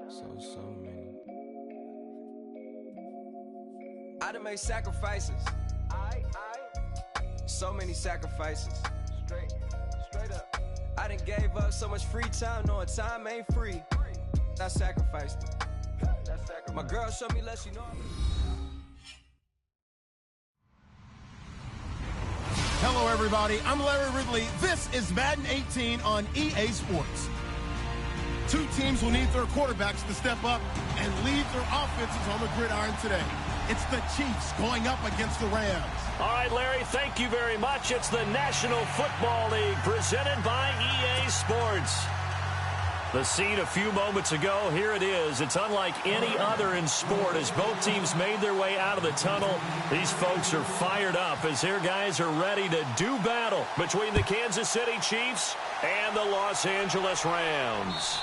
So many. I done made sacrifices. So many sacrifices. Straight up. I done gave up so much free time, knowing time ain't free. I sacrificed it. My girl showed me less, you know. Hello, everybody. I'm Larry Ridley. This is Madden 18 on EA Sports. Two teams will need their quarterbacks to step up and lead their offenses on the gridiron today. It's the Chiefs going up against the Rams. All right, Larry, thank you very much. It's the National Football League presented by EA Sports. The scene a few moments ago, here it is. It's unlike any other in sport as both teams made their way out of the tunnel. These folks are fired up as their guys are ready to do battle between the Kansas City Chiefs and the Los Angeles Rams.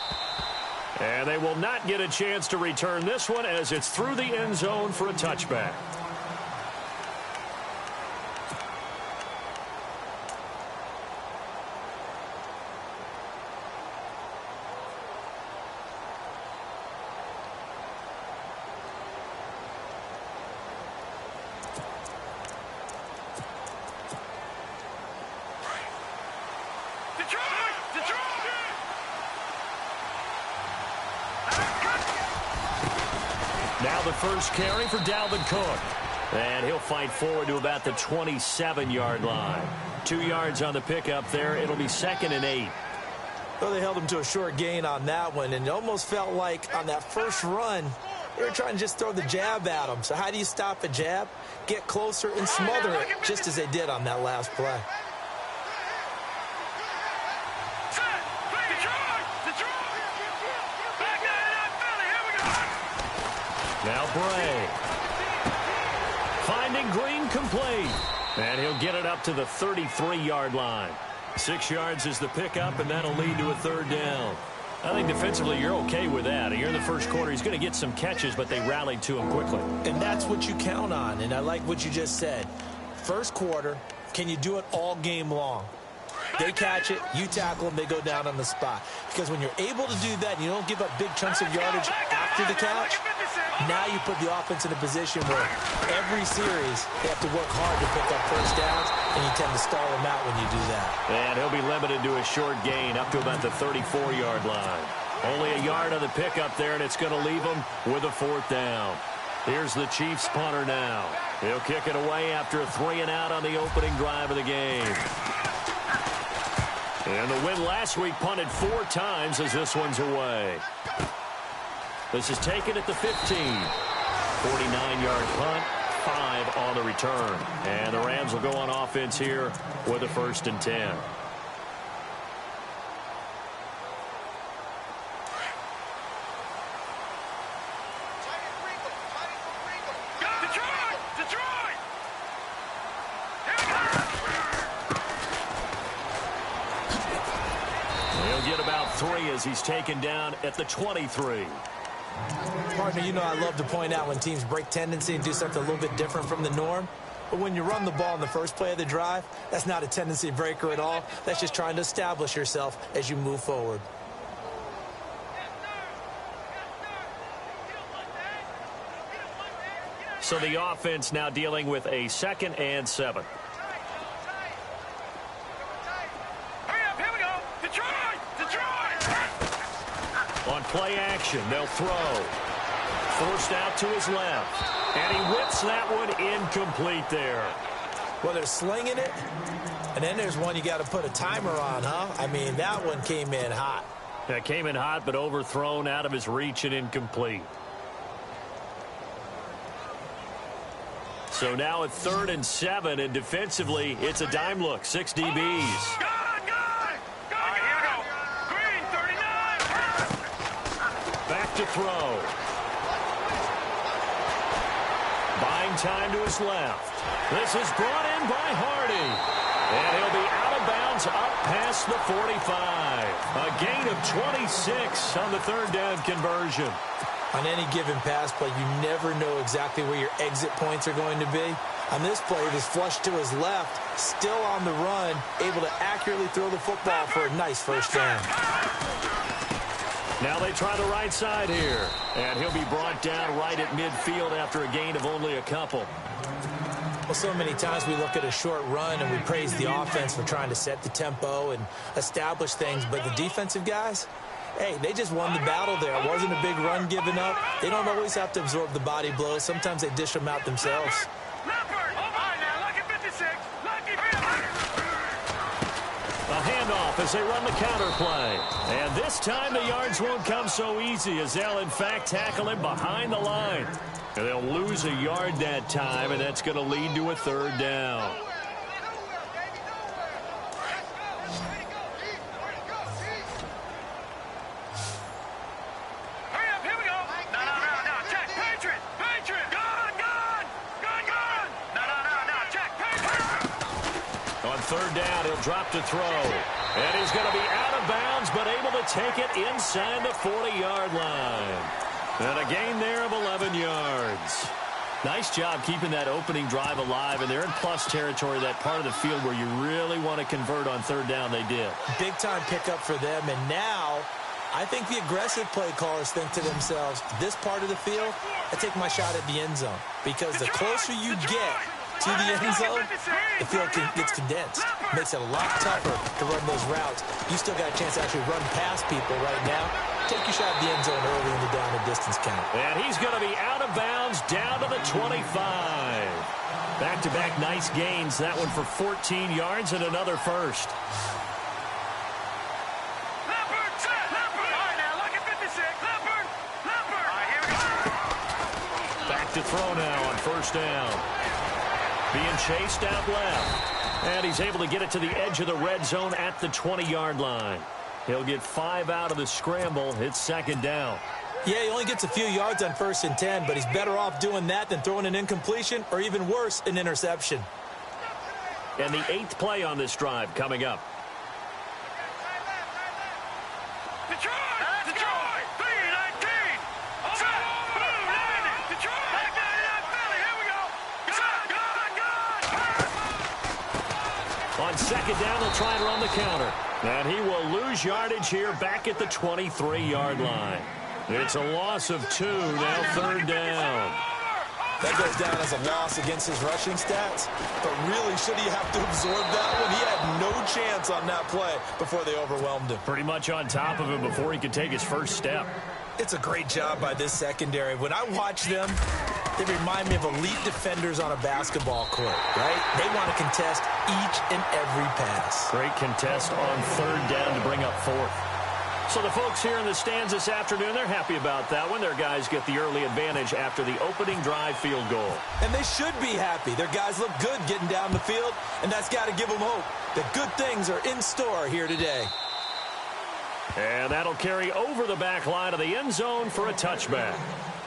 And they will not get a chance to return this one as it's through the end zone for a touchback. Now the first carry for Dalvin Cook. And he'll fight forward to about the 27-yard line. 2 yards on the pickup there. It'll be 2nd and 8. Well, they held him to a short gain on that one, and it almost felt like on that first run, they were trying to just throw the jab at him. So how do you stop a jab? Get closer and smother it, just as they did on that last play. Now Bray. Finding Green complete. And he'll get it up to the 33-yard line. 6 yards is the pickup, and that'll lead to a 3rd down. I think defensively you're okay with that. Here in the first quarter, he's going to get some catches, but they rallied to him quickly. And that's what you count on, and I like what you just said. First quarter, can you do it all game long? They catch it, you tackle them, they go down on the spot. Because when you're able to do that and you don't give up big chunks of yardage after the catch, now you put the offense in a position where every series they have to work hard to pick up first downs, and you tend to stall them out when you do that. And he'll be limited to a short gain up to about the 34-yard line. Only a yard on the pickup there, and it's going to leave him with a 4th down. Here's the Chiefs punter now. He'll kick it away after a 3-and-out on the opening drive of the game. And the win last week punted 4 times as this one's away. This is taken at the 15. 49-yard punt, 5 on the return. And the Rams will go on offense here with a 1st and 10. He'll get about 3 as he's taken down at the 23. Partner, you know I love to point out when teams break tendency and do something a little bit different from the norm. But when you run the ball in the first play of the drive, that's not a tendency breaker at all. That's just trying to establish yourself as you move forward. So the offense now dealing with a 2nd and 7. On play action, they'll throw. Forced out to his left. And he whips that one incomplete there. Well, they're slinging it. And then there's one you got to put a timer on, huh? I mean, that one came in hot. That came in hot, but overthrown out of his reach and incomplete. So now at 3rd and 7, and defensively, it's a dime look. 6 DBs. To throw. Buying time to his left. This is brought in by Hardy. And he'll be out of bounds up past the 45. A gain of 26 on the 3rd down conversion. On any given pass play, you never know exactly where your exit points are going to be. On this play, it was flushed to his left, still on the run, able to accurately throw the football for a nice 1st down. Now they try the right side here. And he'll be brought down right at midfield after a gain of only a couple. Well, so many times we look at a short run and we praise the offense for trying to set the tempo and establish things. But the defensive guys, hey, they just won the battle there. It wasn't a big run given up. They don't always have to absorb the body blows. Sometimes they dish them out themselves. A handoff as they run the counter play. And this time the yards won't come so easy as they'll, in fact, tackle him behind the line. And they'll lose a yard that time, and that's going to lead to a third down. Third down, he'll drop to throw. And he's going to be out of bounds, but able to take it inside the 40-yard line. And a gain there of 11 yards. Nice job keeping that opening drive alive, and they're in plus territory, that part of the field where you really want to convert on third down. They did. Big-time pickup for them, and now I think the aggressive play callers think to themselves, this part of the field, I take my shot at the end zone, because the closer you get to the end zone, the field gets condensed. Makes it a lot tougher to run those routes. You still got a chance to actually run past people right now. Take your shot at the end zone early in the down and distance count. And he's going to be out of bounds down to the 25. Back-to-back nice gains. That one for 14 yards and another first. Back to throw now on first down. Being chased out left. And he's able to get it to the edge of the red zone at the 20-yard line. He'll get 5 out of the scramble. It's second down. Yeah, he only gets a few yards on 1st and 10, but he's better off doing that than throwing an incompletion or even worse, an interception. And the 8th play on this drive coming up. On second down, they'll try and run the counter. And he will lose yardage here back at the 23-yard line. It's a loss of 2, now third down. That goes down as a loss against his rushing stats. But really, should he have to absorb that one? He had no chance on that play before they overwhelmed him. Pretty much on top of him before he could take his first step. It's a great job by this secondary. When I watch them, they remind me of elite defenders on a basketball court, right? They want to contest each and every pass. Great contest on third down to bring up 4th. So the folks here in the stands this afternoon, they're happy about that one. Their guys get the early advantage after the opening drive field goal. And they should be happy. Their guys look good getting down the field, and that's got to give them hope that good things are in store here today. And that'll carry over the back line of the end zone for a touchback.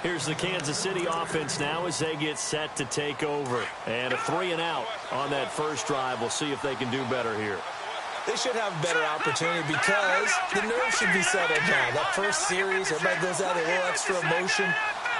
Here's the Kansas City offense now as they get set to take over. And a 3-and-out on that first drive. We'll see if they can do better here. They should have a better opportunity because the nerves should be settled now. That first series, everybody goes out with a little extra emotion.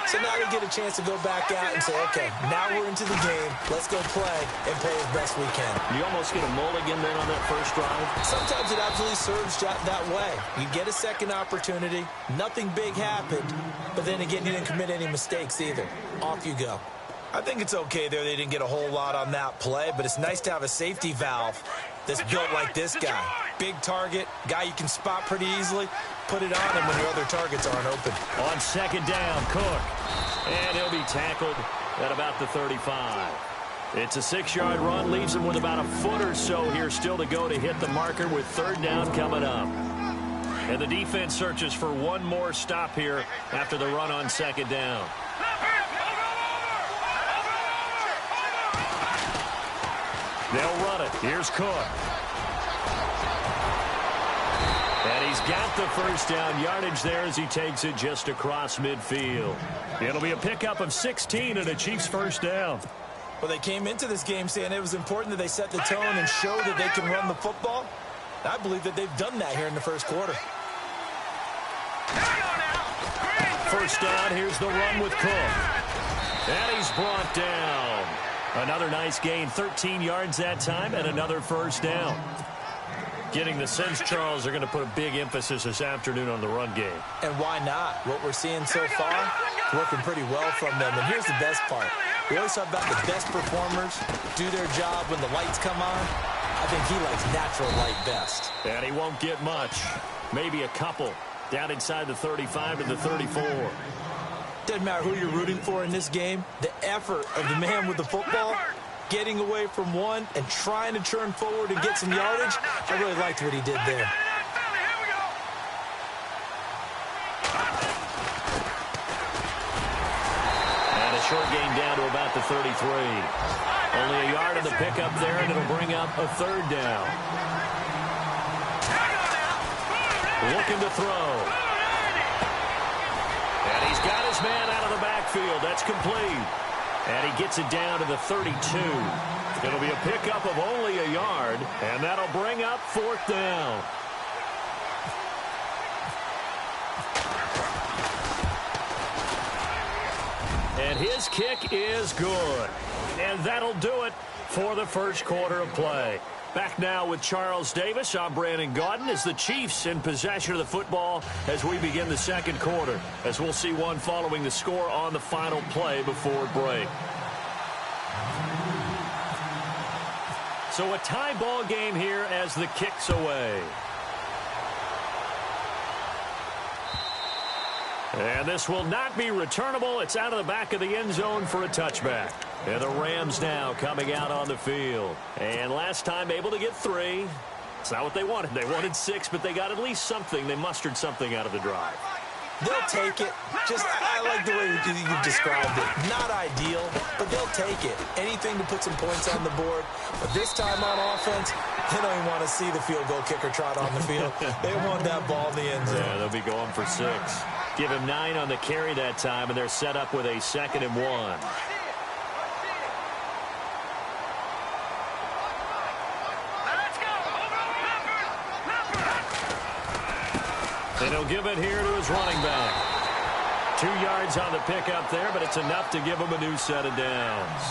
So now they get a chance to go back out and say, okay, now we're into the game. Let's go play and play as best we can. You almost get a mulligan then on that first drive. Sometimes it absolutely serves that way. You get a second opportunity. Nothing big happened. But then again, you didn't commit any mistakes either. Off you go. I think it's okay there. They didn't get a whole lot on that play, but it's nice to have a safety valve that's built like this guy. Big target, guy you can spot pretty easily. Put it on him when your other targets aren't open. On second down, Cook. And he'll be tackled at about the 35. It's a 6-yard run, leaves him with about a foot or so here still to go to hit the marker with third down coming up. And the defense searches for one more stop here after the run on second down. They'll run it. Here's Cook. And he's got the first down yardage there as he takes it just across midfield. It'll be a pickup of 16 and a Chiefs first down. Well, they came into this game saying it was important that they set the tone and show that they can run the football. I believe that they've done that here in the first quarter. First down, here's the run with Cook. And he's brought down. Another nice gain, 13 yards that time, and another first down. Getting the sense, Charles, they're going to put a big emphasis this afternoon on the run game. And why not? What we're seeing so far, working pretty well from them. And here's the best part. We always talk about the best performers do their job when the lights come on. I think he likes natural light best. And he won't get much. Maybe a couple. Down inside the 35 to the 34. Doesn't matter who you're rooting for in this game. The effort of the man with the football, getting away from one and trying to turn forward and get some yardage, I really liked what he did there. And a short gain down to about the 33. Only a yard on the pickup there, and it'll bring up a third down. Looking to throw. And he's got his man out of the backfield. That's complete. And he gets it down to the 32. It'll be a pickup of only a yard, and that'll bring up fourth down. And his kick is good. And that'll do it for the first quarter of play. Back now with Charles Davis. I'm Brandon Gaudin as the Chiefs in possession of the football as we begin the second quarter, as we'll see one following the score on the final play before break. So a tie ball game here as the kick's away. And this will not be returnable. It's out of the back of the end zone for a touchback. And the Rams now coming out on the field. And last time able to get 3. It's not what they wanted. They wanted 6, but they got at least something. They mustered something out of the drive. They'll take it. I like the way you described it. Not ideal, but they'll take it. Anything to put some points on the board. But this time on offense, they don't even want to see the field goal kicker trot on the field. They want that ball in the end zone. Yeah, they'll be going for 6. Give him 9 on the carry that time, and they're set up with a 2nd and 1. And he'll give it here to his running back. 2 yards on the pickup there, but it's enough to give him a new set of downs.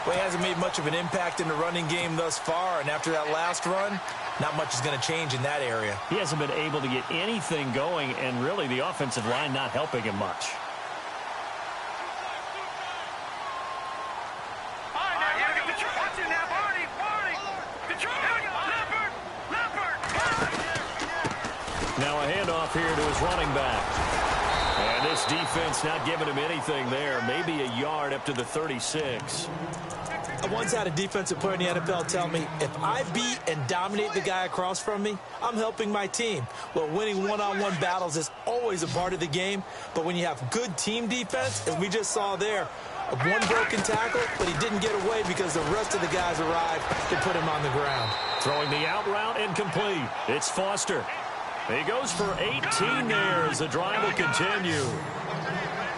Well, he hasn't made much of an impact in the running game thus far, and after that last run, not much is going to change in that area. He hasn't been able to get anything going, and really the offensive line not helping him much. Now a handoff here to his running back. And this defense not giving him anything there. Maybe a yard up to the 36. I once had a defensive player in the NFL tell me, if I beat and dominate the guy across from me, I'm helping my team. Well, winning one-on-one battles is always a part of the game, but when you have good team defense, as we just saw there, one broken tackle, but he didn't get away because the rest of the guys arrived to put him on the ground. Throwing the out route incomplete. It's Foster. He goes for 18 there as the drive will continue.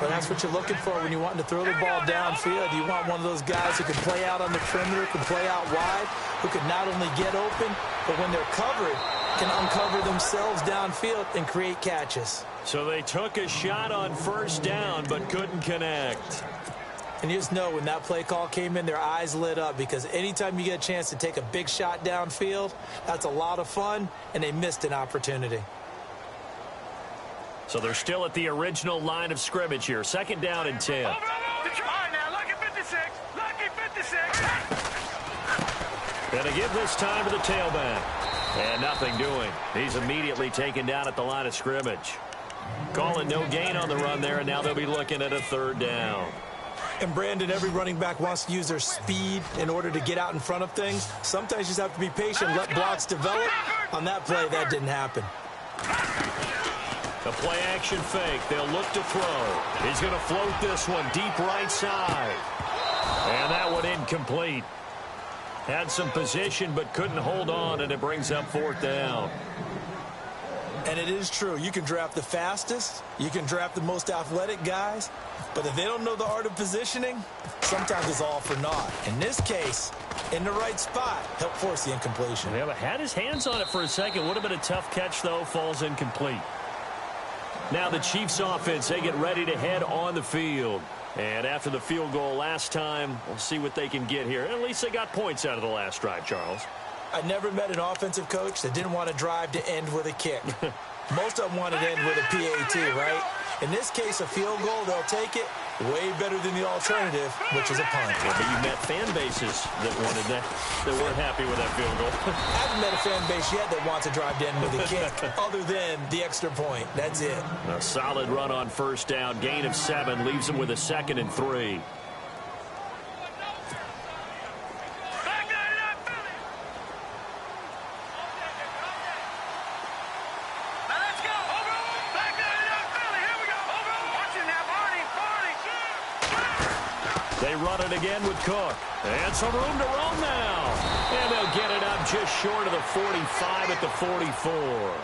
But that's what you're looking for when you're wanting to throw the ball downfield. You want one of those guys who can play out on the perimeter, can play out wide, who can not only get open, but when they're covered, can uncover themselves downfield and create catches. So they took a shot on first down, but couldn't connect. And you just know when that play call came in, their eyes lit up, because anytime you get a chance to take a big shot downfield, that's a lot of fun, and they missed an opportunity. So they're still at the original line of scrimmage here. 2nd down and 10. Now, lucky 56. Lucky 56. And they give this time to the tailback. And nothing doing. He's immediately taken down at the line of scrimmage. Calling no gain on the run there, and now they'll be looking at a 3rd down. And Brandon, every running back wants to use their speed in order to get out in front of things. Sometimes you just have to be patient, let blocks develop. On that play, that didn't happen. The play action fake. They'll look to throw. He's going to float this one deep right side. And that one incomplete. Had some position but couldn't hold on, and it brings up 4th down. And it is true. You can draft the fastest. You can draft the most athletic guys. But if they don't know the art of positioning, sometimes it's all for naught. In this case, in the right spot, help force the incompletion. Yeah, but had his hands on it for a second. Would have been a tough catch, though. Falls incomplete. Now the Chiefs offense, they get ready to head on the field. And after the field goal last time, we'll see what they can get here. At least they got points out of the last drive, Charles. I never met an offensive coach that didn't want to drive to end with a kick. Most of them want to end with a PAT, right? In this case, a field goal, they'll take it. Way better than the alternative, which is a punt. Yeah, but you've met fan bases that wanted that weren't happy with that field goal. I haven't met a fan base yet that wants to drive to end with a kick, other than the extra point. That's it. A solid run on first down. Gain of 7 leaves them with a 2nd and 3. They run it again with Cook. And some room to roam now. And they'll get it up just short of the 45 at the 44.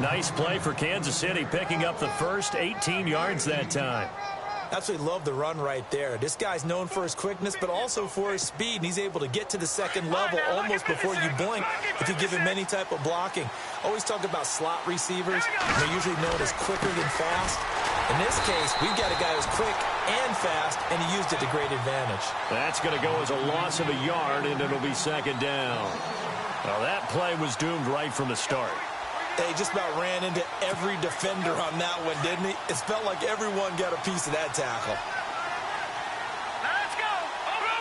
Nice play for Kansas City, picking up the first 18 yards that time. Absolutely love the run right there. This guy's known for his quickness, but also for his speed. And he's able to get to the second level almost before you blink if you give him any type of blocking. Always talk about slot receivers. They're usually known as quicker than fast. In this case, we've got a guy who's quick and fast, and he used it to great advantage. That's going to go as a loss of a yard, and it'll be 2nd down. Well, that play was doomed right from the start. They just about ran into every defender on that one, didn't he? It felt like everyone got a piece of that tackle. Let's go! Over!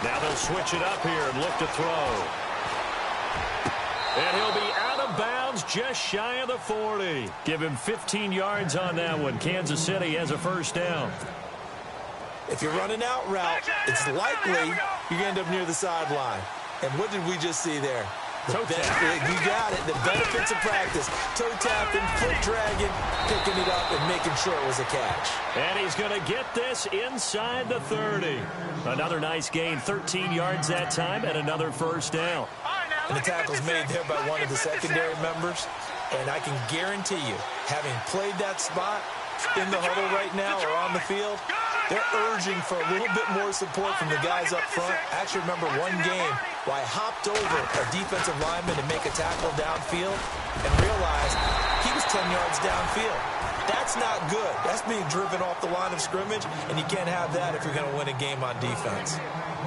Now they'll switch it up here and look to throw. And he'll be out of bounds just shy of the 40. Give him 15 yards on that one. Kansas City has a first down. If you're running out route, it's likely you're going to end up near the sideline. And what did we just see there? Toe tap. You got it. The benefits of practice. Toe tapping, foot dragging, picking it up, and making sure it was a catch. And he's going to get this inside the 30. Another nice gain, 13 yards that time, and another first down. And the tackle's made there by one of the secondary members. And I can guarantee you, having played that spot in the huddle right now or on the field, they're urging for a little bit more support from the guys up front. I actually remember one game where I hopped over a defensive lineman to make a tackle downfield and realized he was 10 yards downfield. That's not good. That's being driven off the line of scrimmage, and you can't have that if you're going to win a game on defense.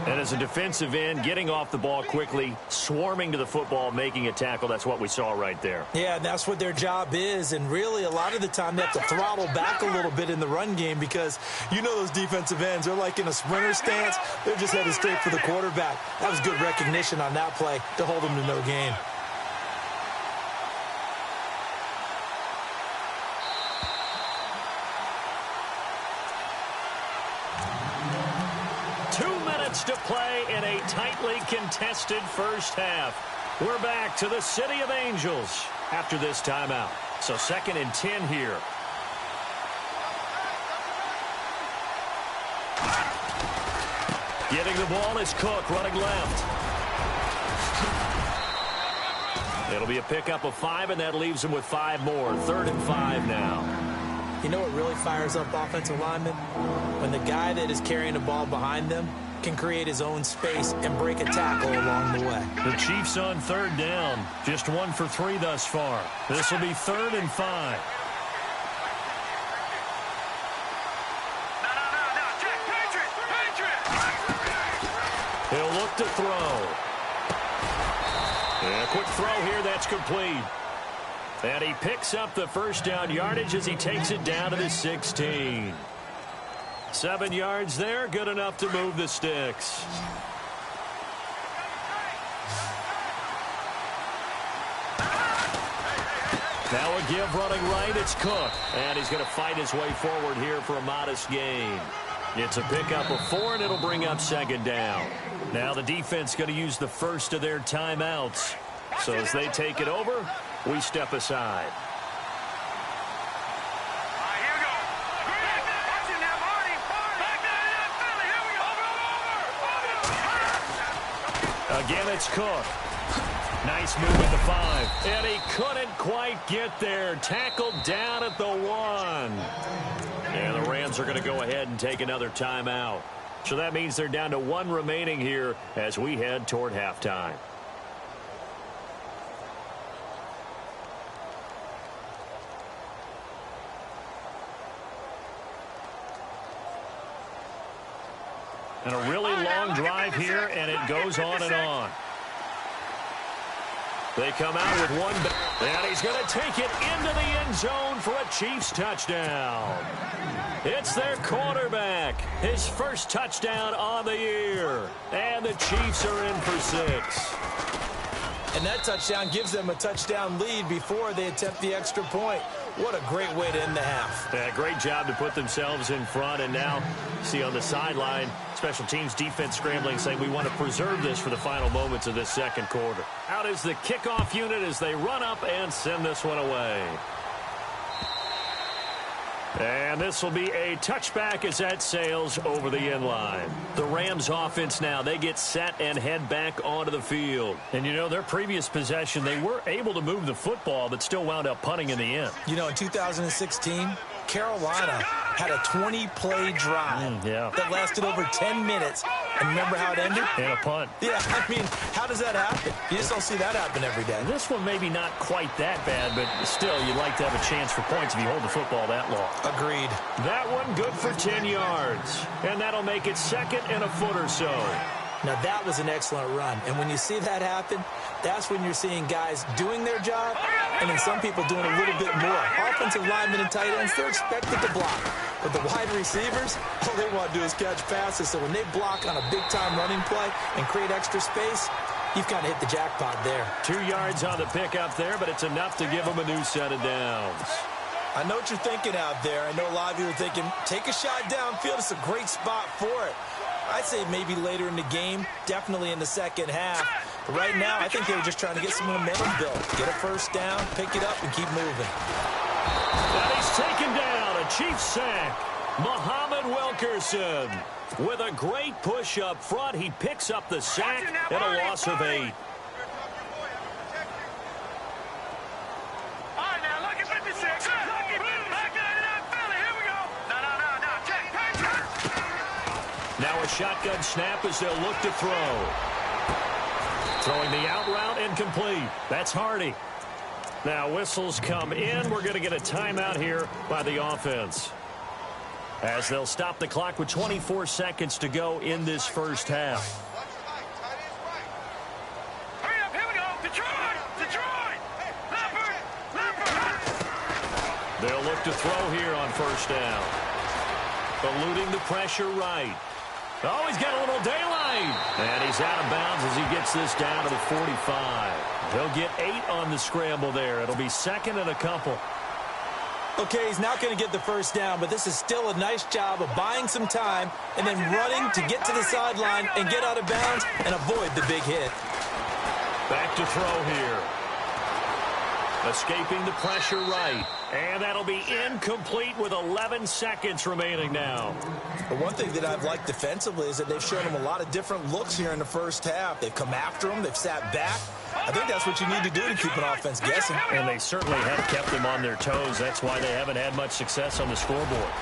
And as a defensive end, getting off the ball quickly, swarming to the football, making a tackle, that's what we saw right there. Yeah, and that's what their job is. And really, a lot of the time, they have to throttle back a little bit in the run game because you know those defensive ends, they're like in a sprinter stance. They're just headed straight for the quarterback. That was good recognition on that play to hold them to no gain. To play in a tightly contested first half. We're back to the City of Angels after this timeout. So 2nd and 10 here. Getting the ball is Cook running left. It'll be a pickup of 5, and that leaves him with 5 more. 3rd and 5 now. You know what really fires up offensive linemen? When the guy that is carrying the ball behind them can create his own space and break a tackle along the way. The Chiefs on 3rd down. Just 1 for 3 thus far. This will be 3rd and 5. No. Check. Patriot. He'll look to throw. And a quick throw here. That's complete. And he picks up the first down yardage as he takes it down to the 16. 7 yards there, good enough to move the sticks. Now a give running right, it's Cook. And he's going to fight his way forward here for a modest gain. It's a pickup of 4, and it'll bring up 2nd down. Now the defense going to use the first of their timeouts. So as they take it over, we step aside. Again, it's Cook. Nice move at the 5. And he couldn't quite get there. Tackled down at the 1. And the Rams are going to go ahead and take another timeout. So that means they're down to 1 remaining here as we head toward halftime. And a really long drive here, and it goes on and on. They come out with one, and he's going to take it into the end zone for a Chiefs touchdown. It's their quarterback, his first touchdown on the year, and the Chiefs are in for 6. And that touchdown gives them a touchdown lead before they attempt the extra point. What a great way to end the half. Yeah, great job to put themselves in front. And now, see on the sideline, special teams defense scrambling, saying we want to preserve this for the final moments of this second quarter. Out is the kickoff unit as they run up and send this one away. And this will be a touchback as that sails over the end line. The Rams offense now, they get set and head back onto the field. And, you know, their previous possession, they were able to move the football, but still wound up punting in the end. You know, in 2016, Carolina had a 20-play drive that lasted over 10 minutes. And remember how it ended? And a punt. Yeah, I mean, how does that happen? You just don't see that happen every day. This one maybe not quite that bad, but still, you'd like to have a chance for points if you hold the football that long. Agreed. That one good for 10 yards. And that'll make it second and a foot or so. Now, that was an excellent run. And when you see that happen, that's when you're seeing guys doing their job and then some people doing a little bit more. Offensive linemen and tight ends, they're expected to block. But the wide receivers, all they want to do is catch passes. So when they block on a big-time running play and create extra space, you've kind of hit the jackpot there. 2 yards on the pickup there, but it's enough to give them a new set of downs. I know what you're thinking out there. I know a lot of you are thinking, take a shot downfield. It's a great spot for it. I'd say maybe later in the game, definitely in the second half. But right now, I think they were just trying to get some momentum built. Get a first down, pick it up, and keep moving. And he's taken down, a Chiefs sack. Muhammad Wilkerson with a great push up front. He picks up the sack and a loss of 8. Now a shotgun snap as they'll look to throw. Throwing the out route incomplete. That's Hardy. Now whistles come in. We're going to get a timeout here by the offense, as they'll stop the clock with 24 seconds to go in this first half. Hurry up, here we go. Detroit! Leopard! They'll look to throw here on first down. Eluding the pressure right. Oh, he's got a little daylight. And he's out of bounds as he gets this down to the 45. He'll get 8 on the scramble there. It'll be second and a couple. Okay, he's not going to get the first down, but this is still a nice job of buying some time and then running to get to the sideline and get out of bounds and avoid the big hit. Back to throw here. Escaping the pressure right. And that'll be incomplete with 11 seconds remaining now. But one thing that I've liked defensively is that they've shown him a lot of different looks here in the first half. They've come after him. They've sat back. I think that's what you need to do to keep an offense guessing. And they certainly have kept them on their toes. That's why they haven't had much success on the scoreboard.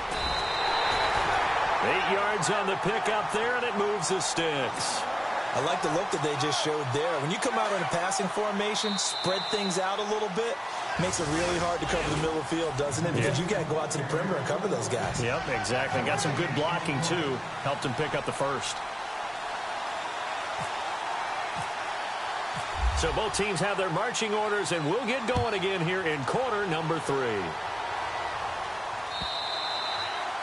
8 yards on the pickup there, and it moves the sticks. I like the look that they just showed there. When you come out in a passing formation, spread things out a little bit, makes it really hard to cover the middle of the field, doesn't it? Because you got to go out to the perimeter and cover those guys. Yep, exactly. Got some good blocking, too. Helped him pick up the first. So both teams have their marching orders, and we'll get going again here in quarter number 3.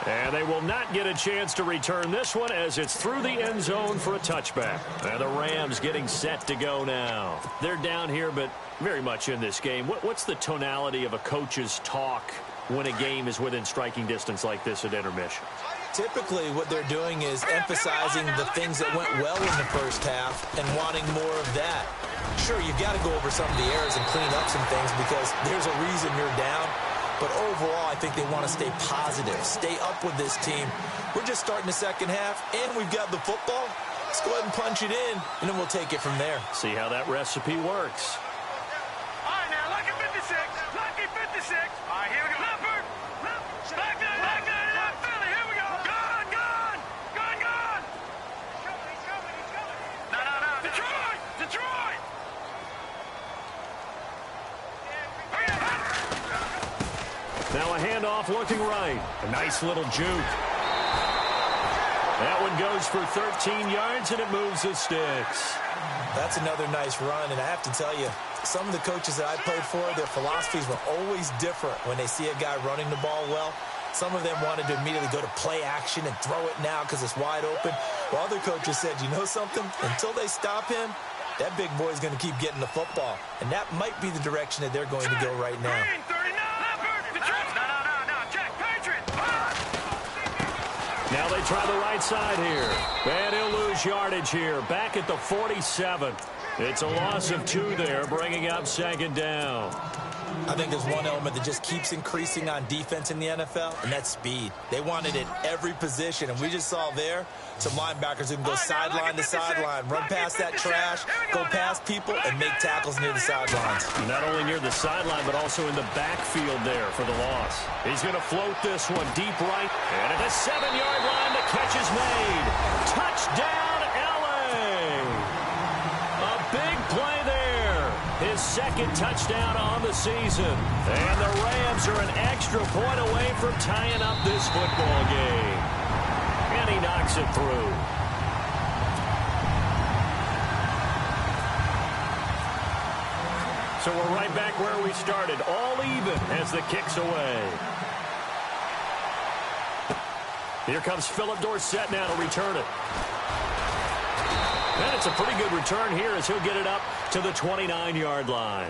And they will not get a chance to return this one as it's through the end zone for a touchback. And the Rams getting set to go now. They're down here, but very much in this game. What's the tonality of a coach's talk when a game is within striking distance like this at intermission? Typically, what they're doing is emphasizing the things that went well in the first half and wanting more of that. Sure, you've got to go over some of the errors and clean up some things because there's a reason you're down. But overall, I think they want to stay positive, stay up with this team. We're just starting the second half, and we've got the football. Let's go ahead and punch it in, and then we'll take it from there. See how that recipe works. All right, now, lucky 56. Lucky 56. All right, here we go. Leopard. Back down, Philly. Here we go. Gone. He's coming. No. Detroit. Now a handoff looking right. A nice little juke. That one goes for 13 yards, and it moves the sticks. That's another nice run, and I have to tell you, some of the coaches that I played for, their philosophies were always different when they see a guy running the ball well. Some of them wanted to immediately go to play action and throw it now because it's wide open. While other coaches said, you know something? Until they stop him, that big boy's going to keep getting the football. And that might be the direction that they're going to go right now. Now they try the right side here. And he'll lose yardage here. Back at the 47. It's a loss of 2 there, bringing up second down. I think there's one element that just keeps increasing on defense in the NFL, and that's speed. They want it at every position, and we just saw there some linebackers who can go sideline to sideline, run past that trash, go past people, and make tackles near the sidelines. Not only near the sideline, but also in the backfield there for the loss. He's going to float this one deep right, and at the 7-yard line, the catch is made. Touchdown, LA! A big play there. His second touchdown on the season. And the Rams are an extra point away from tying up this football game. And he knocks it through. So we're right back where we started. All even as the kick's away. Here comes Philip Dorsett now to return it. And it's a pretty good return here as he'll get it up to the 29-yard line.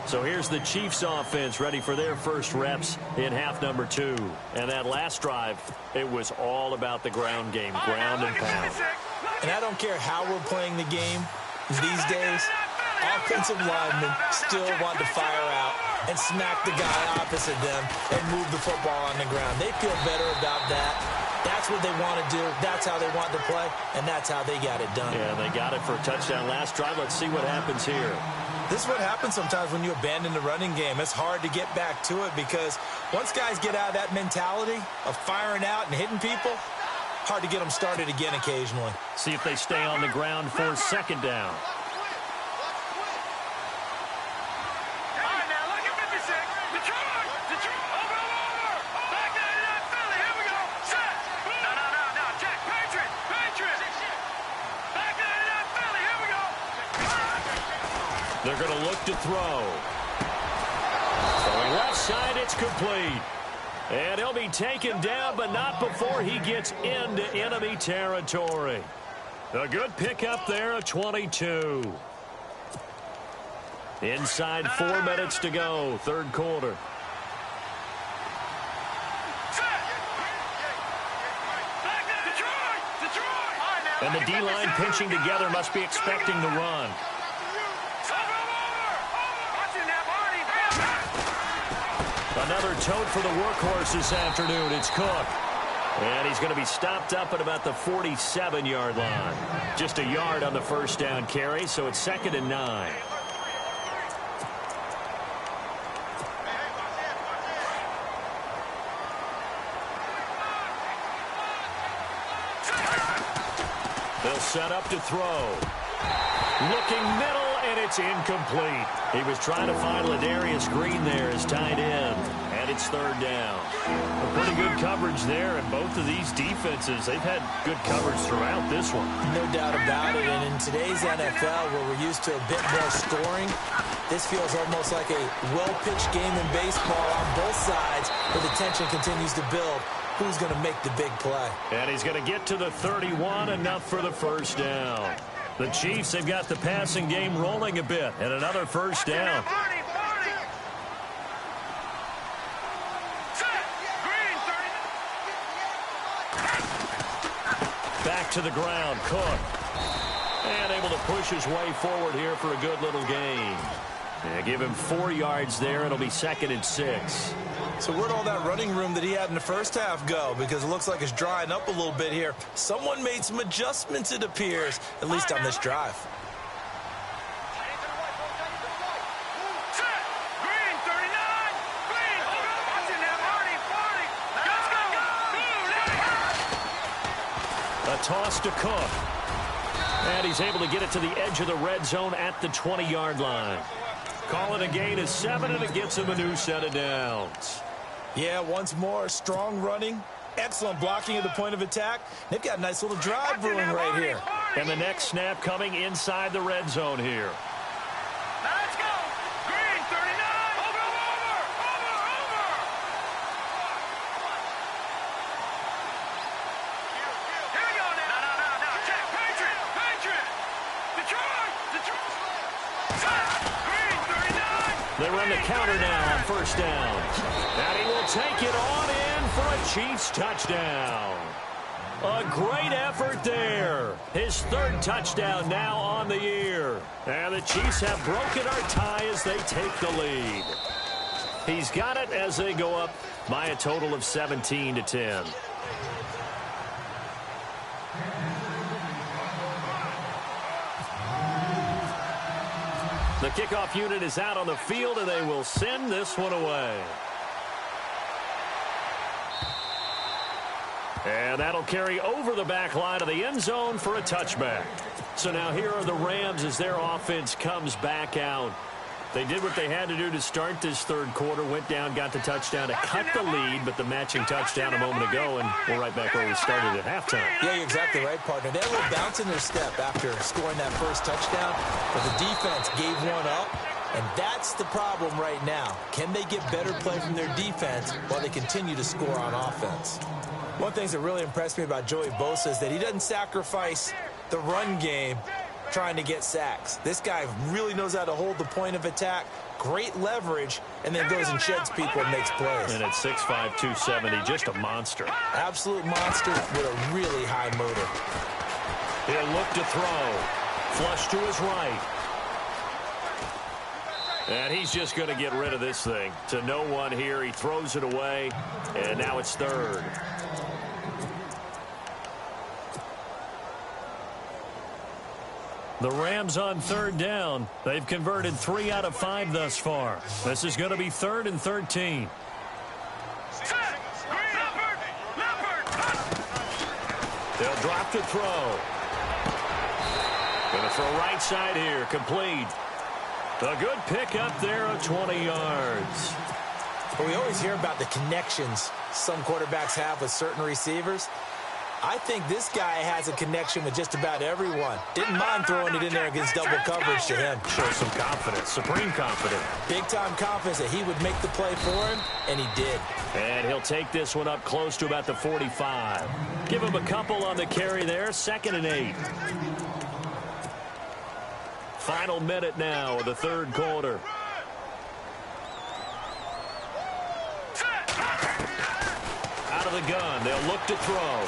So here's the Chiefs offense ready for their first reps in half number 2. And that last drive, it was all about the ground game, ground and pound. And I don't care how we're playing the game these days, offensive linemen still want to fire out and smack the guy opposite them and move the football on the ground. They feel better about that. That's what they want to do. That's how they want to play, and that's how they got it done. Yeah, they got it for a touchdown last drive. Let's see what happens here. This is what happens sometimes when you abandon the running game. It's hard to get back to it because once guys get out of that mentality of firing out and hitting people, hard to get them started again occasionally. See if they stay on the ground for second down. They're going to look to throw. Throwing left side, it's complete. And he'll be taken down, but not before he gets into enemy territory. A good pickup there, a 22. Inside 4 minutes to go, third quarter. And the D-line pinching together must be expecting the run. Another tote for the workhorse this afternoon. It's Cook. And he's going to be stopped up at about the 47-yard line. Just a yard on the first down carry, so it's 2nd and 9. They'll set up to throw. Looking middle, and it's incomplete. He was trying to find Ladarius Green there as tight end, and it's third down. A pretty good coverage there, and both of these defenses, they've had good coverage throughout this one. No doubt about it, and in today's NFL, where we're used to a bit more scoring, this feels almost like a well-pitched game in baseball on both sides, where the tension continues to build. Who's going to make the big play? And he's going to get to the 31, enough for the first down. The Chiefs, they've got the passing game rolling a bit, and another first down. Back to the ground, Cook. And able to push his way forward here for a good little gain. And give him 4 yards there. It'll be 2nd and 6. So where'd all that running room that he had in the first half go? Because it looks like it's drying up a little bit here. Someone made some adjustments, it appears, at least on this drive. A toss to Cook. And he's able to get it to the edge of the red zone at the 20-yard line. Call it a gain of 7, and it gets him a new set of downs. Yeah, once more, strong running Excellent blocking at the point of attack. They've got a nice little drive brewing right here. And the next snap coming inside the red zone here. Let's go. Green, 39. Over. Here we go now. No. Check. Patriot. Detroit. Green, 39. They run the counter now on first down. And he will take it on in for a Chiefs touchdown. A great effort there. His third touchdown now on the year. And the Chiefs have broken our tie as they take the lead. He's got it as they go up by a total of 17-10. The kickoff unit is out on the field, and they will send this one away. And that'll carry over the back line of the end zone for a touchback. So now here are the Rams as their offense comes back out. They did what they had to do to start this third quarter, went down, got the touchdown to cut the lead, but the matching touchdown a moment ago, and we're right back where we started at halftime. Yeah, you're exactly right, partner. They had a little bounce in their step after scoring that first touchdown, but the defense gave one up, and that's the problem right now. Can they get better play from their defense while they continue to score on offense? One thing that really impressed me about Joey Bosa is that he doesn't sacrifice the run game trying to get sacks. This guy really knows how to hold the point of attack, great leverage, and then goes and sheds people and makes plays. And at 6'5", 270, just a monster. Absolute monster with a really high motor. He'll look to throw. Flush to his right. And he's just going to get rid of this thing. To no one here, he throws it away, and now it's third. The Rams on third down. They've converted 3 out of 5 thus far. This is going to be 3rd and 13. They'll drop to throw. Going to throw right side here. Complete. A good pickup there of 20 yards. But we always hear about the connections some quarterbacks have with certain receivers. I think this guy has a connection with just about everyone. Didn't mind throwing it in there against double coverage to him. Shows some confidence, supreme confidence. Big-time confidence that he would make the play for him, and he did. And he'll take this one up close to about the 45. Give him a couple on the carry there, 2nd and 8. Final minute now of the third quarter. Out of the gun, they'll look to throw.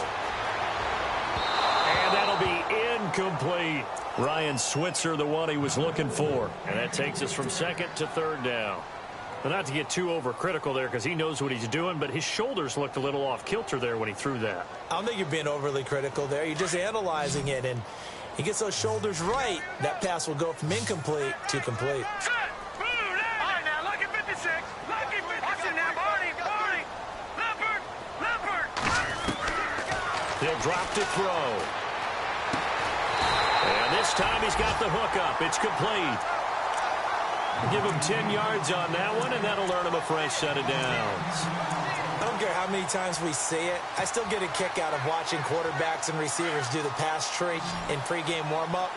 And that'll be incomplete. Ryan Switzer, the one he was looking for. And that takes us from 2nd to 3rd down. Well, not to get too overcritical there because he knows what he's doing, but his shoulders looked a little off kilter there when he threw that. I don't think you're being overly critical there. You're just analyzing it, and he gets those shoulders right. That pass will go from incomplete to complete. All right, now, lucky 56. Lucky 56. Watch it now, Barney. Leopard. He'll drop to throw. And this time he's got the hook up. It's complete. Give him 10 yards on that one, and that'll earn him a fresh set of downs. I don't care how many times we see it. I still get a kick out of watching quarterbacks and receivers do the pass tree in pregame warm-up.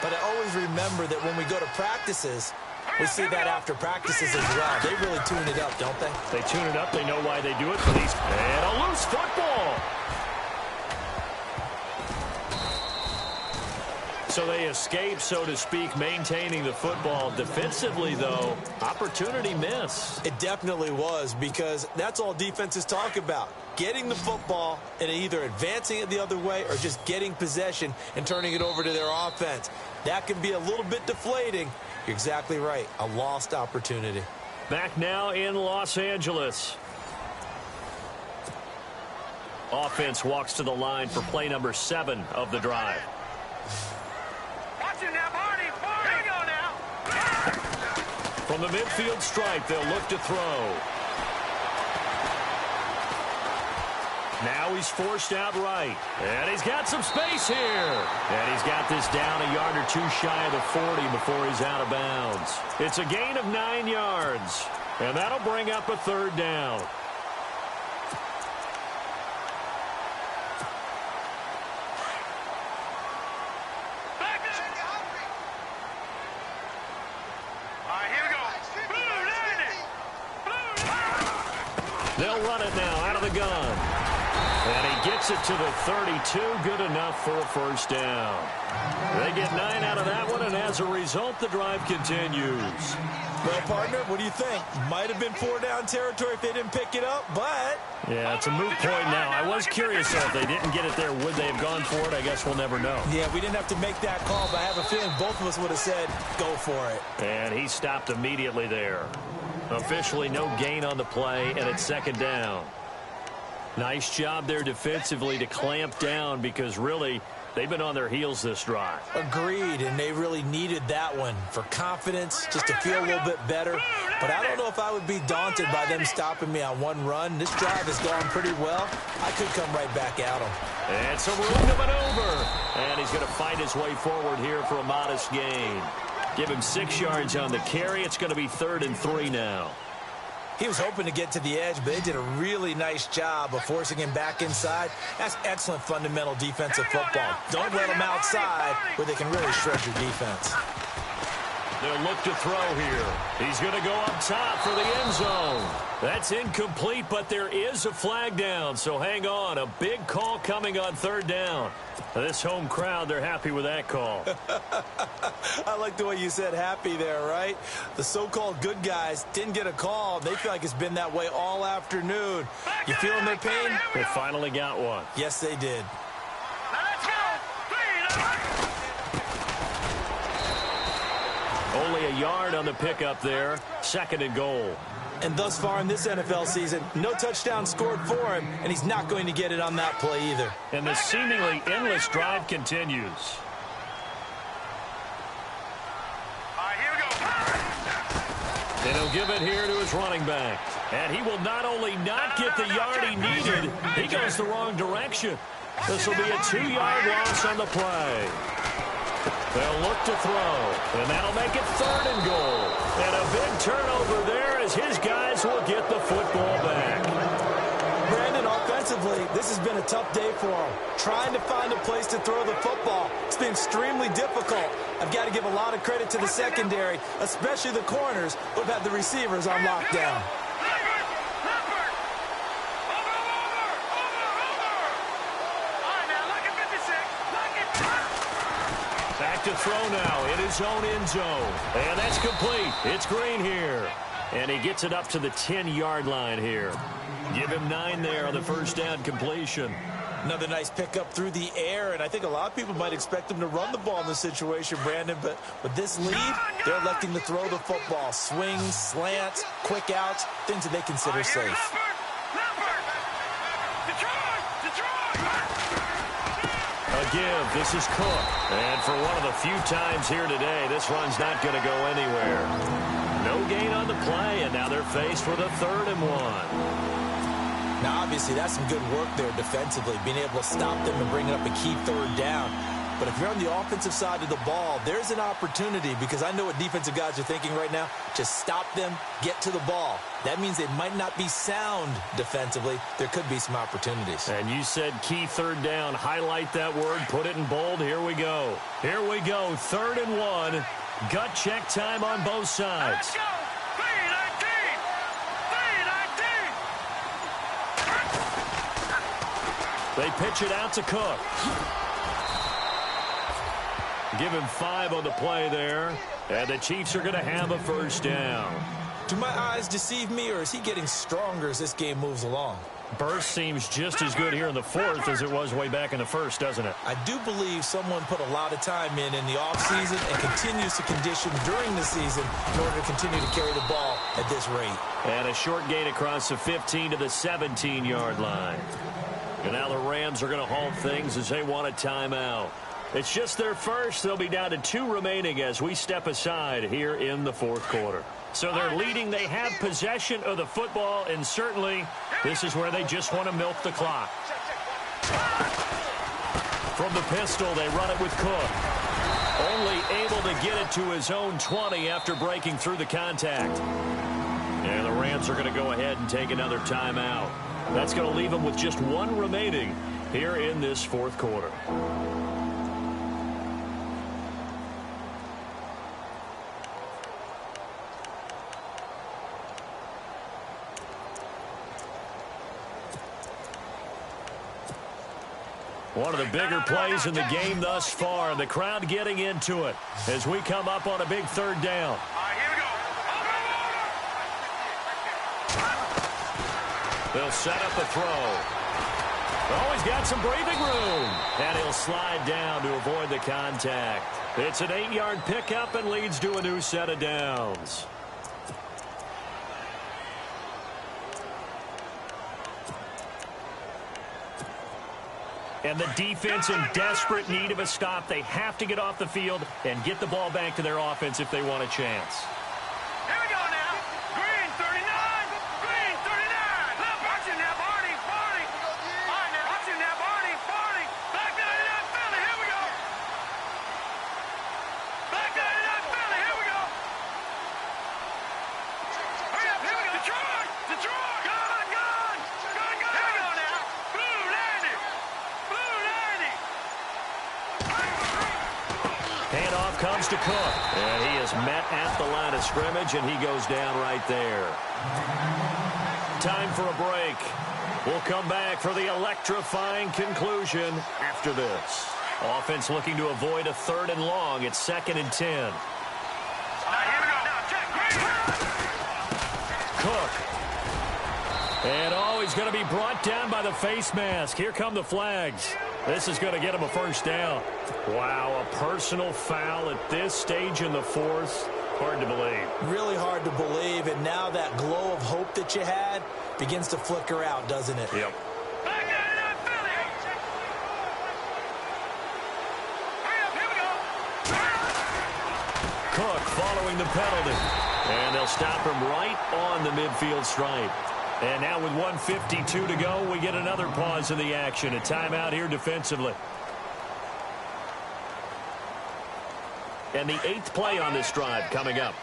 But I always remember that when we go to practices, we see that after practices as well. They really tune it up, don't they? They tune it up. They know why they do it. But and a loose football. So they escape, so to speak, maintaining the football. Defensively, though, opportunity miss. It definitely was, because that's all defenses talk about. Getting the football and either advancing it the other way or just getting possession and turning it over to their offense. That can be a little bit deflating. You're exactly right. A lost opportunity. Back now in Los Angeles. Offense walks to the line for play number 7 of the drive. Now, Barney. Here we go now. From the midfield stripe, they'll look to throw. Now he's forced out right. And he's got some space here. And he's got this down a yard or two shy of the 40 before he's out of bounds. It's a gain of 9 yards. And that'll bring up a 3rd down. They'll run it now out of the gun. And he gets it to the 32. Good enough for a first down. They get 9 out of that one, and as a result, the drive continues. Well, partner, what do you think? Might have been 4-down territory if they didn't pick it up, but... Yeah, it's a moot point now. I was curious, though, if they didn't get it there, would they have gone for it? I guess we'll never know. Yeah, we didn't have to make that call, but I have a feeling both of us would have said, go for it. And he stopped immediately there. Officially no gain on the play, and it's second down. Nice job there defensively to clamp down because really they've been on their heels this drive. Agreed, and they really needed that one for confidence, just to feel a little bit better. But I don't know if I would be daunted by them stopping me on one run. This drive has gone pretty well. I could come right back at them. And some room to maneuver. And he's going to fight his way forward here for a modest gain. Give him 6 yards on the carry. It's going to be 3rd and 3 now. He was hoping to get to the edge, but they did a really nice job of forcing him back inside. That's excellent fundamental defensive football. Don't let him outside where they can really shred your defense. They'll look to throw here. He's going to go up top for the end zone. That's incomplete, but there is a flag down, so hang on. A big call coming on 3rd down. This home crowd, they're happy with that call. I like the way you said happy there, right? The so-called good guys didn't get a call. They feel like it's been that way all afternoon. You feeling their pain? They finally got one. Yes, they did. Let's go. Only a yard on the pickup there. 2nd and goal. And thus far in this NFL season, no touchdown scored for him, and he's not going to get it on that play either. And the seemingly endless drive continues. All right, here we go. And he'll give it here to his running back. And he will not only not get the yard he needed, he goes the wrong direction. This will be a 2-yard loss on the play. They'll look to throw, and that'll make it 3rd and goal. And a big turnover there as his guys will get the football back. Brandon, offensively, this has been a tough day for him. Trying to find a place to throw the football. It's been extremely difficult. I've got to give a lot of credit to the secondary, especially the corners, who have had the receivers on lockdown. Back to throw now in his own end zone. And that's complete. It's Green here. And he gets it up to the 10-yard line here. Give him 9 there on the first down completion. Another nice pickup through the air, and I think a lot of people might expect him to run the ball in this situation, Brandon, but with this lead, they're electing to throw the football. Swings, slants, quick outs, things that they consider safe. A give. This is Cook. And for one of the few times here today, this run's not going to go anywhere. No gain on the play, and now they're faced with a 3rd and 1. Now, obviously, that's some good work there defensively, being able to stop them and bring up a key 3rd down. But if you're on the offensive side of the ball, there's an opportunity, because I know what defensive guys are thinking right now. Just stop them, get to the ball. That means they might not be sound defensively. There could be some opportunities. And you said key 3rd down. Highlight that word. Put it in bold. Here we go. Here we go. 3rd and 1. Gut check time on both sides. Let's go. 3-19. They pitch it out to Cook. Give him 5 on the play there. And the Chiefs are going to have a first down. Do my eyes deceive me, or is he getting stronger as this game moves along? Burst seems just as good here in the 4th as it was way back in the 1st, doesn't it? I do believe someone put a lot of time in the offseason and continues to condition during the season in order to continue to carry the ball at this rate. And a short gain across the 15 to the 17-yard line. And now the Rams are going to halt things as they want a timeout. It's just their first. They'll be down to 2 remaining as we step aside here in the 4th quarter. So they're leading. They have possession of the football, and certainly this is where they just want to milk the clock. From the pistol, they run it with Cook. Only able to get it to his own 20 after breaking through the contact. And the Rams are going to go ahead and take another timeout. That's going to leave them with just 1 remaining here in this 4th quarter. One of the bigger plays in the game thus far. The crowd getting into it as we come up on a big third down. All right, here we go. They'll set up the throw. Oh, he's got some breathing room. And he'll slide down to avoid the contact. It's an 8-yard pickup and leads to a new set of downs. And the defense in desperate need of a stop. They have to get off the field and get the ball back to their offense if they want a chance. Here we go now. Green 39. Green 39. Look, watch him now, Barney. Barney. All right, now. Watch him now, Barney. Barney. Back 99 Philly. Here we go. Back 99 Philly. Here we go. Hurry up. Here we go. Detroit. Detroit. Gun. Gun. Gun. Gun. Here we go now. Blue 90. Blue 90. Handoff comes to Cook. And he is met at the line of scrimmage, and he goes down right there. Time for a break. We'll come back for the electrifying conclusion after this. Offense looking to avoid a 3rd and long. It's 2nd and 10. All right, here we go. Now, check. Cook. And oh, he's going to be brought down by the face mask. Here come the flags. This is going to get him a 1st down. Wow, a personal foul at this stage in the 4th. Hard to believe. Really hard to believe, and now that glow of hope that you had begins to flicker out, doesn't it? Yep. Back 99 Philly. Hurry up. Here we go. Cook following the penalty. And they'll stop him right on the midfield stripe. And now with 1:52 to go, we get another pause in the action. A timeout here defensively. And the 8th play on this drive coming up.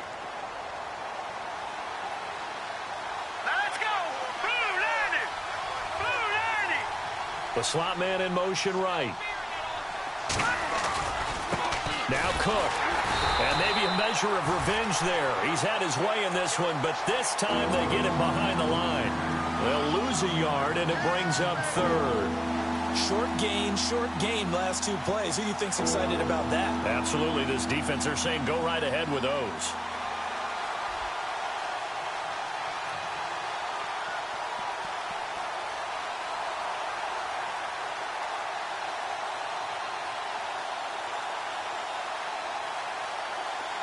Let's go. Blue 90. Blue 90. The slot man in motion right. Now Cook. And maybe a measure of revenge there. He's had his way in this one, but this time they get him behind the line. They'll lose a yard, and it brings up 3rd. Short gain last 2 plays. Who do you think's excited about that? Absolutely. This defense, they're saying go right ahead with those.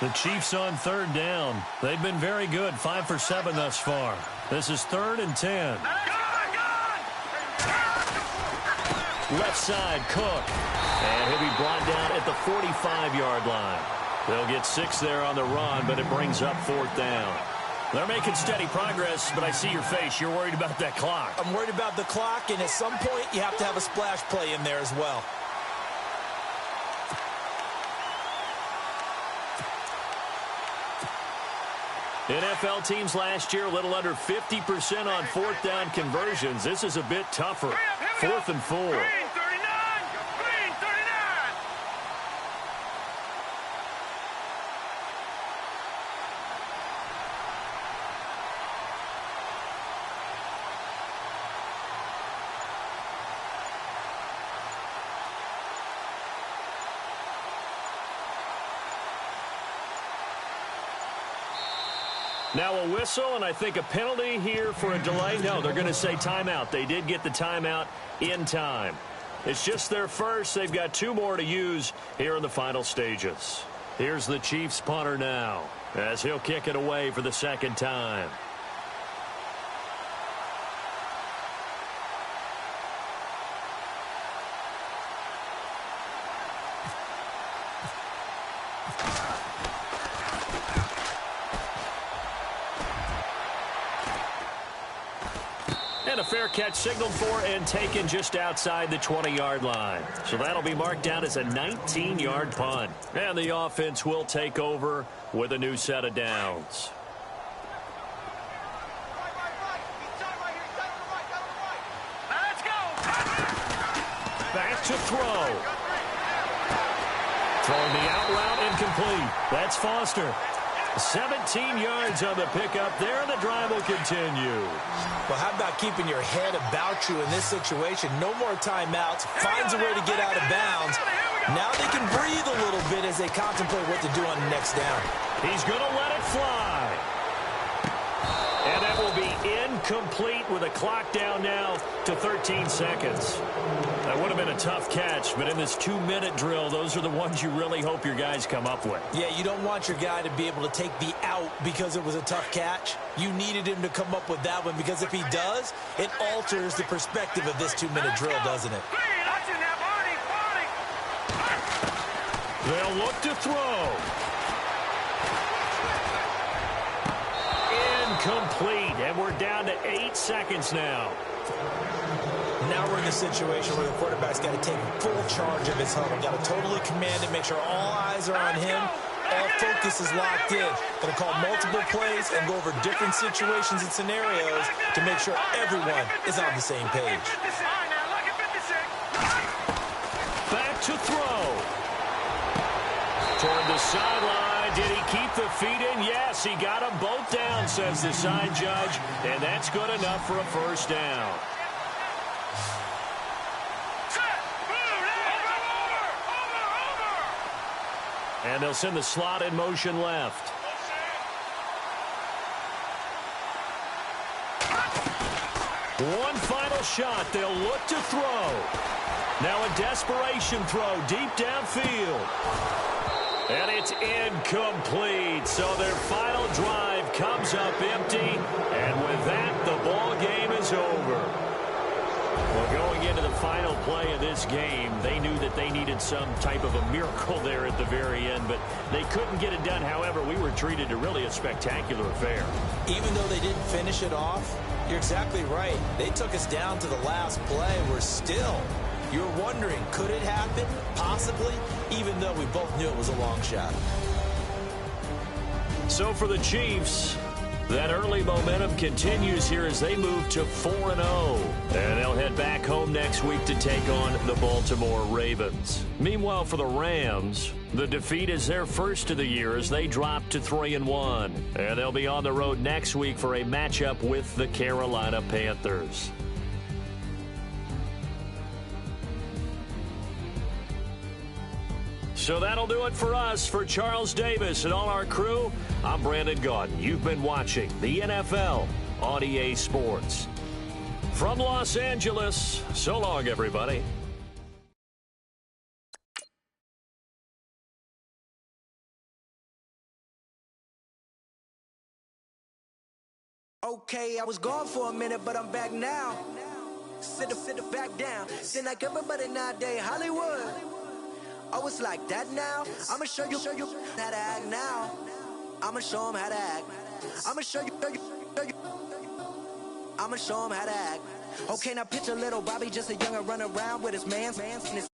The Chiefs on 3rd down. They've been very good, 5 for 7 thus far. This is 3rd and 10. Left side, Cook. And he'll be brought down at the 45-yard line. They'll get 6 there on the run, but it brings up 4th down. They're making steady progress, but I see your face. You're worried about that clock. I'm worried about the clock, and at some point you have to have a splash play in there as well. NFL teams last year a little under 50% on 4th down conversions. This is a bit tougher. 4th and 4. Green 39. Green 39. Now a whistle, and I think a penalty here for a delay. No, they're going to say timeout. They did get the timeout in time. It's just their first. They've got 2 more to use here in the final stages. Here's the Chiefs punter now as he'll kick it away for the 2nd time. And a fair catch signaled for and taken just outside the 20-yard line. So that'll be marked down as a 19-yard punt. And the offense will take over with a new set of downs. Let's go. Back to throw. Throwing the out route incomplete. That's Foster. 17 yards on the pickup there, and the drive will continue. Well, how about keeping your head about you in this situation? No more timeouts. Finds a way to get out of bounds. Now they can breathe a little bit as they contemplate what to do on the next down. He's going to let it fly. And that will be incomplete with a clock down now to 13 seconds. That would have been a tough catch, but in this 2-minute drill, those are the ones you really hope your guys come up with. Yeah, you don't want your guy to be able to take the out because it was a tough catch. You needed him to come up with that one, because if he does, it alters the perspective of this 2-minute drill, doesn't it? They'll look to throw. Incomplete, and we're down to 8 seconds now. Now we're in the situation where the quarterback's got to take full charge of his huddle. Got to totally command it, make sure all eyes are on him. All focus is locked in. Going to call multiple plays and go over different situations and scenarios to make sure everyone is on the same page. Back to throw. Toward the sideline. Did he keep the feet in? Yes, he got them both down, says the side judge. And that's good enough for a first down. And they'll send the slot in motion left. One final shot. They'll look to throw. Now a desperation throw deep downfield. And it's incomplete. So their final drive comes up empty. And with that, the ball game is over. Well, going into the final play of this game, they knew that they needed some type of a miracle there at the very end, but they couldn't get it done. However, we were treated to really a spectacular affair. Even though they didn't finish it off, you're exactly right. They took us down to the last play. You're wondering, could it happen? Possibly, even though we both knew it was a long shot. So for the Chiefs, that early momentum continues here as they move to 4-0. And they'll head back home next week to take on the Baltimore Ravens. Meanwhile, for the Rams, the defeat is their first of the year as they drop to 3-1. And they'll be on the road next week for a matchup with the Carolina Panthers. So that'll do it for us. For Charles Davis and all our crew, I'm Brandon Gaudin. You've been watching the NFL on EA Sports. From Los Angeles, so long, everybody. Okay, I was gone for a minute, but I'm back now. Sit back down. Seem like everybody nowadays, Hollywood. Oh, it's like that now? I'ma show you how to act now. I'ma show them how to act. I'ma show you. I'ma show them how to act. Okay, now picture little Bobby, just a young'un run around with his man's and his